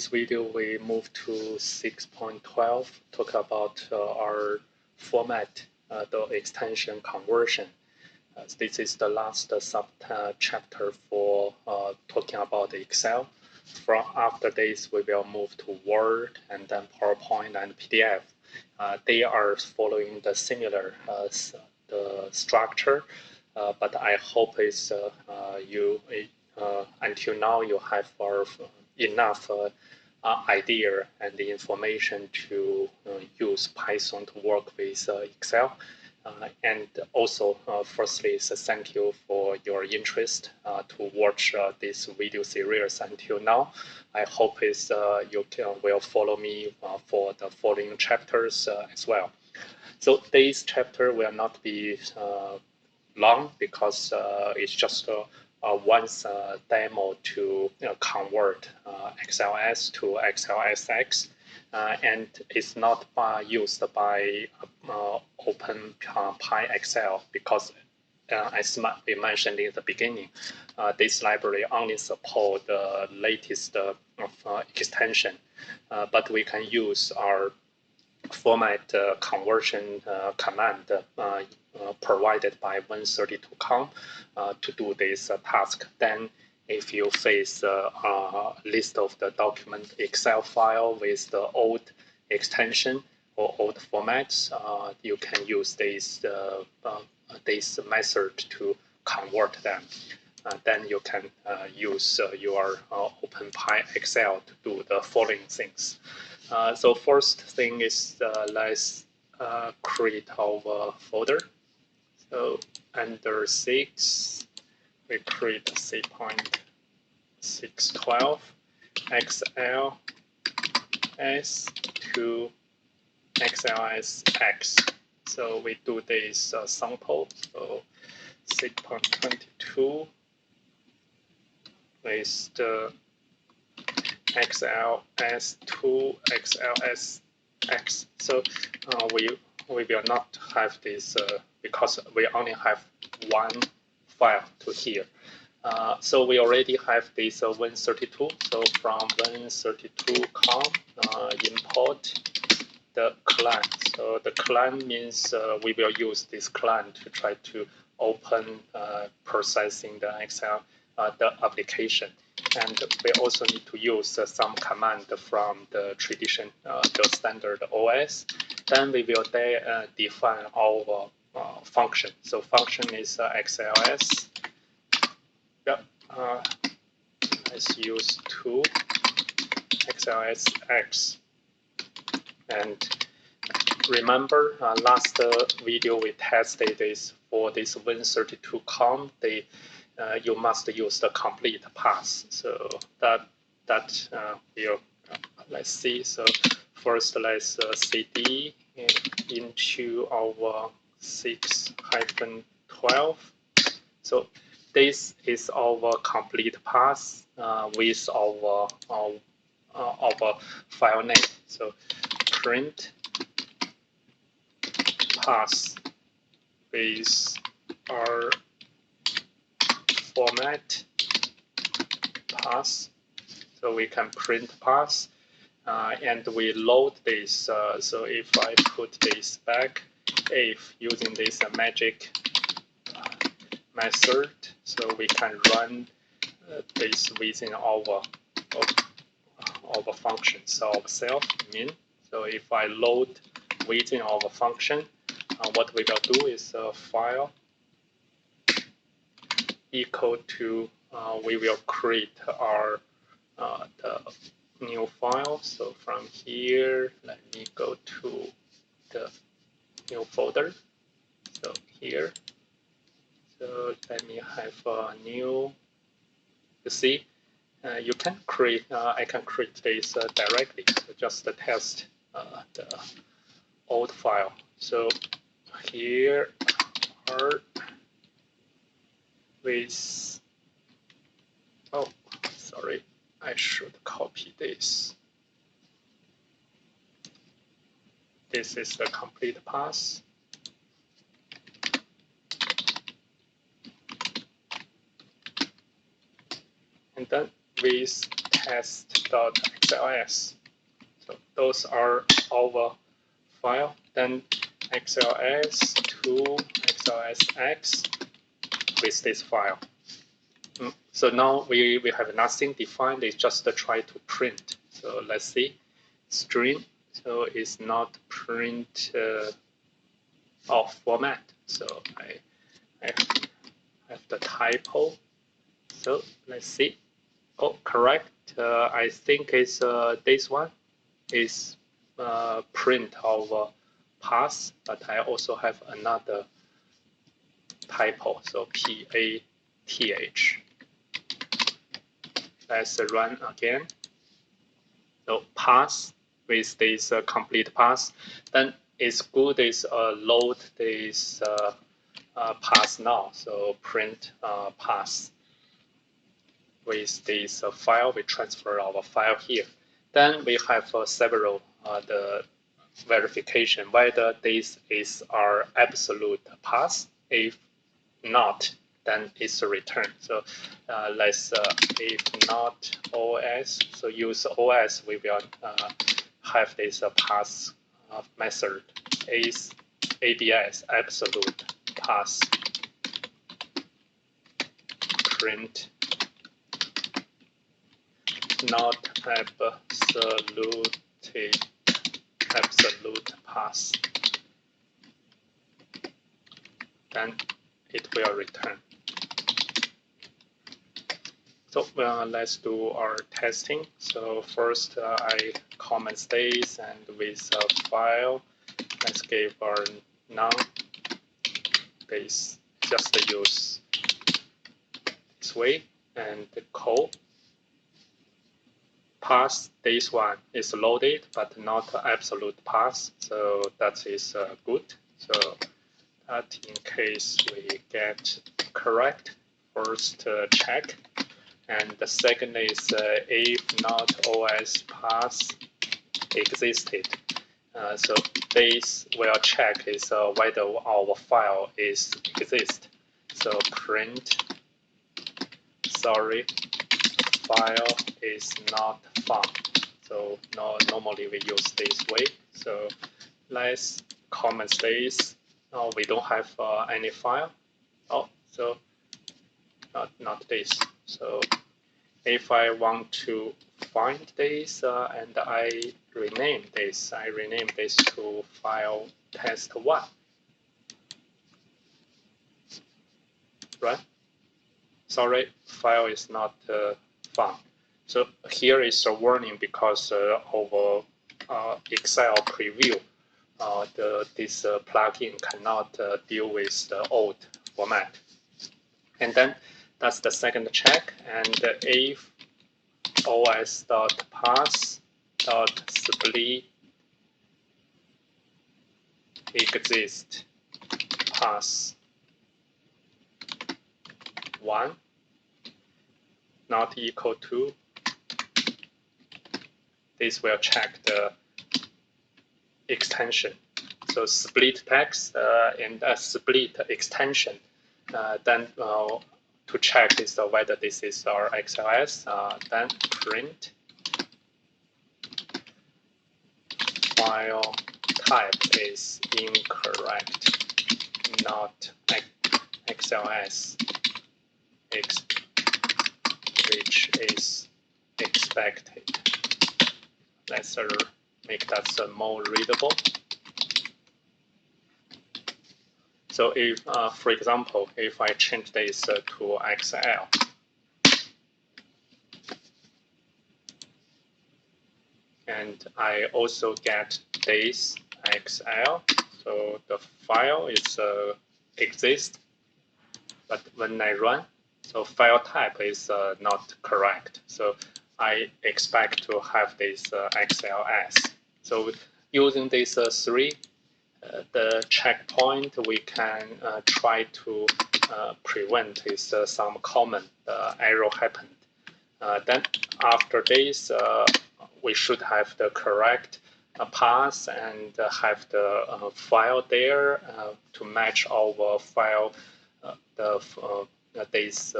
this video, we move to 6.12, talk about our format, the extension conversion. This is the last sub-chapter for talking about Excel. From after this, we will move to Word and then PowerPoint and PDF. They are following the similar the structure, but I hope it's until now you have enough idea and the information to use Python to work with Excel. And also, firstly, thank you for your interest to watch this video series until now. I hope you will follow me for the following chapters as well. So this chapter will not be long because it's just once demo to convert XLS to xlsx, and it's not used by OpenPyXL because as we mentioned in the beginning, this library only supports the latest extension, but we can use our format conversion command provided by Win32com to do this task. Then if you face a list of the document Excel file with the old extension or old formats, you can use this method to convert them. Then you can use your OpenPyXL to do the following things. So first thing is let's create our folder. So under 6, we create C.612 xls2xlsx. So we do this sample. So 6.22 with the xls2xlsx. So we will not have this because we only have one file to here. So we already have this Win32. So from Win32com import the client. So the client means we will use this client to try to open processing the Excel the application. And we also need to use some command from the the standard OS. Then we will define our function. So function is xls. Yep. Let's use 2 xlsx. And remember, last video we tested this for this Win32com. You must use the complete path. So that will let's see. So first let's cd into our 6-12. So this is our complete path with our file name. So print path with our format path. So we can print path and we load this. So if I put this back, if using this magic method, so we can run this within our functions ourselves min. So if I load within our function, what we will do is file equal to we will create our the new file. So from here, let me go to the new folder. So here, so let me have a new. You see, you can create. I can create this directly. So just test the old file. So here are with. Oh, sorry. I should copy this. This is the complete path. And then with test.xls. So those are our file. Then xls2xlsx with this file. So now we have nothing defined, it's just try to print. So let's see, string, so it's not print of format. So I have the typo. So let's see. Oh, correct. I think it's this one is print of pass, but I also have another typo. So PATH. Let's run again. So pass with this complete pass. Then it's good is load this pass now. So print pass. With this file, we transfer our file here. Then we have several the verification whether this is our absolute pass. If not, then it's a return. So let's if not OS, so use OS, we will have this pass method is ABS absolute pass print not absolute pass, then it will return. So let's do our testing. So first I comment this, and with a file, let's give our none this, just use this way, and the code pass, this one is loaded but not absolute pass, so that is good. So that in case we get correct, first check, and the second is if not OS pass existed. So this will check is whether our file is exist. So print, sorry, file is not found. So normally we use this way. So let's comment this. Oh, we don't have any file. Oh, so not this. So if I want to find this and I rename this to file test1, right? Sorry, file is not found. So here is a warning because of Excel preview, this plugin cannot deal with the old format. And then that's the second check. And if os.pass.split exist pass 1 not equal to, this will check the extension. So split text and a split extension. Then to check is whether this is our XLS, then print file type is incorrect, not XLS, which is expected. Let's make that more readable. So if, for example, if I change this to XL, and I also get this XL, so the file is exist, but when I run, so file type is not correct. So I expect to have this XLS. So using these three, the checkpoint, we can try to prevent is some common error happened. Then after this, we should have the correct path and have the file there to match our file, this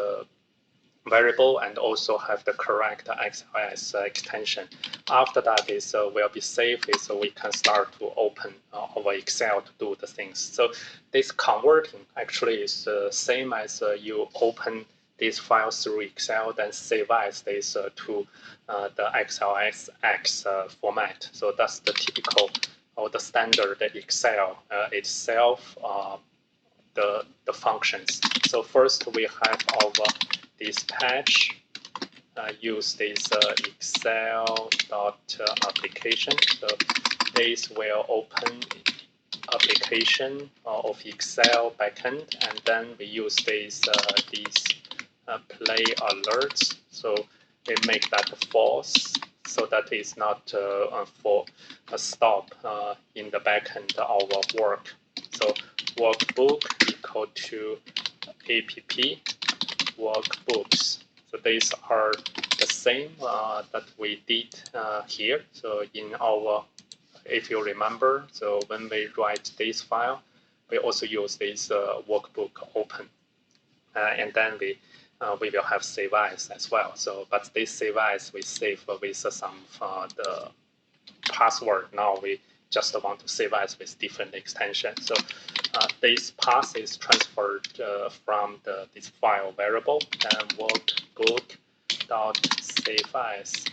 variable and also have the correct XLS extension. After that is will be saved, so we can start to open our Excel to do the things. So this converting actually is the same as you open these files through Excel, then save as this to the xlsx format. So that's the typical or the standard Excel itself, the functions. So first we have our this patch, use this Excel application. So this will open application of Excel backend, and then we use these play alerts. So we make that false, so that is not for a stop in the backend our work. So workbook equal to app workbooks. So these are the same that we did here. So in our, if you remember, so when we write this file, we also use this workbook open, and then we will have save as well. So, but this save as we save with some the password. Now we just want to save as with different extension. So this path is transferred from this file variable, and workbook dot save as.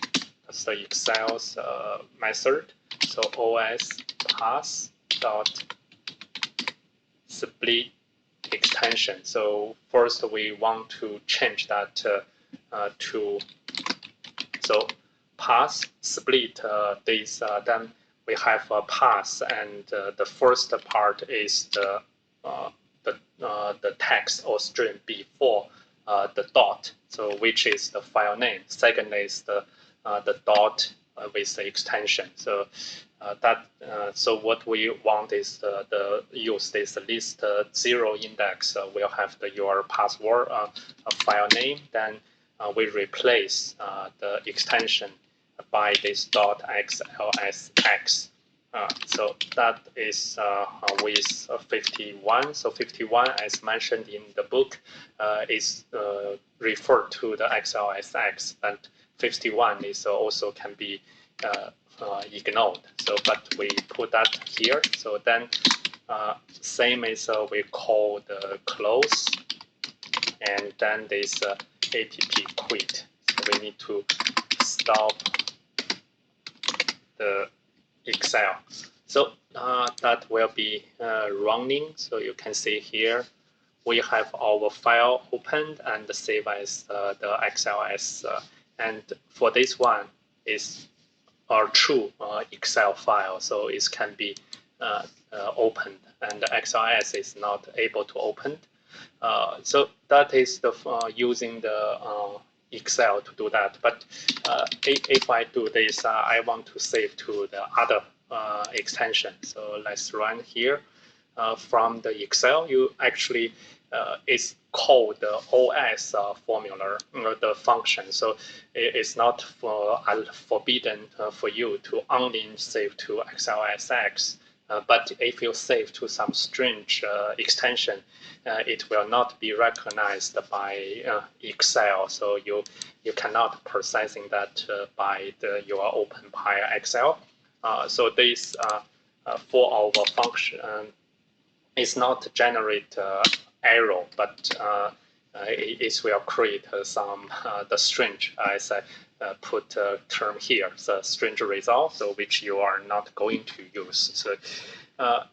That's the Excel's method. So os path dot split extension. So first we want to change that to, so path split this, then we have a path, and the first part is the text or string before the dot, so which is the file name. Second is the dot with the extension. So so what we want is use this list 0 index will have your password file name. Then we replace the extension by this .xlsx. So that is with 51. So 51, as mentioned in the book, is referred to the xlsx, and 51 is also can be ignored. So, but we put that here. So then, same as we call the close, and then this app quit. So we need to stop the Excel. So that will be running. So you can see here we have our file opened and save as the XLS. And for this one is our true Excel file, so it can be opened, and the XLS is not able to open. So that is the using the Excel to do that. But if I do this, I want to save to the other extension. So let's run here. From the Excel, you actually it's called the OS formula, the function. So it's not forbidden for you to only save to xlsx. But if you save to some strange extension, it will not be recognized by Excel. So you cannot processing that by your OpenPy so this for our function is not generate error, but it will create some the strange, as I put a term here, the strange result, so which you are not going to use. So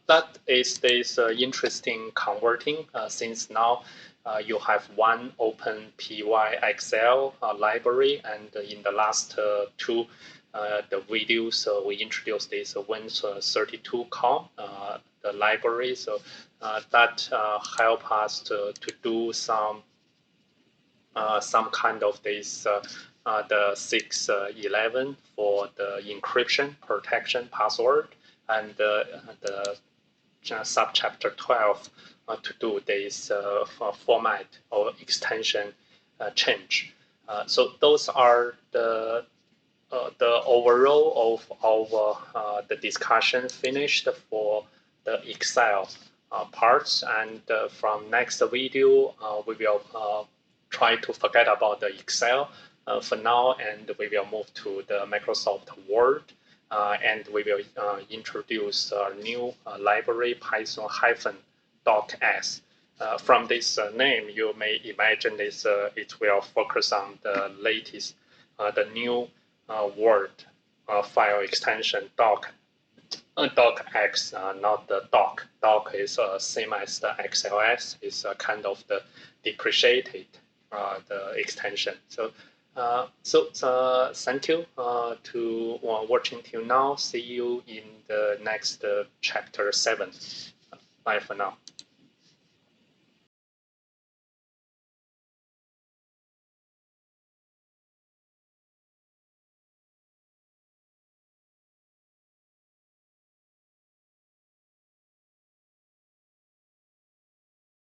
that is this interesting converting, since now you have one OpenPyXL library, and in the last two the videos we introduced this Win32com the library. So that help us to do some kind of this the 611 for the encryption protection password, and the subchapter 12 to do this format or extension change. So those are the overall of our the discussion finished for the Excel parts, and from next video we will try to forget about the Excel for now, and we will move to the Microsoft Word, and we will introduce a new library, Python-docx. From this name, you may imagine this it will focus on the latest, the new Word file extension docx, not the doc. Doc is same as the XLS. It's kind of the depreciated the extension. So thank you to watching till now. See you in the next chapter 7. Bye for now.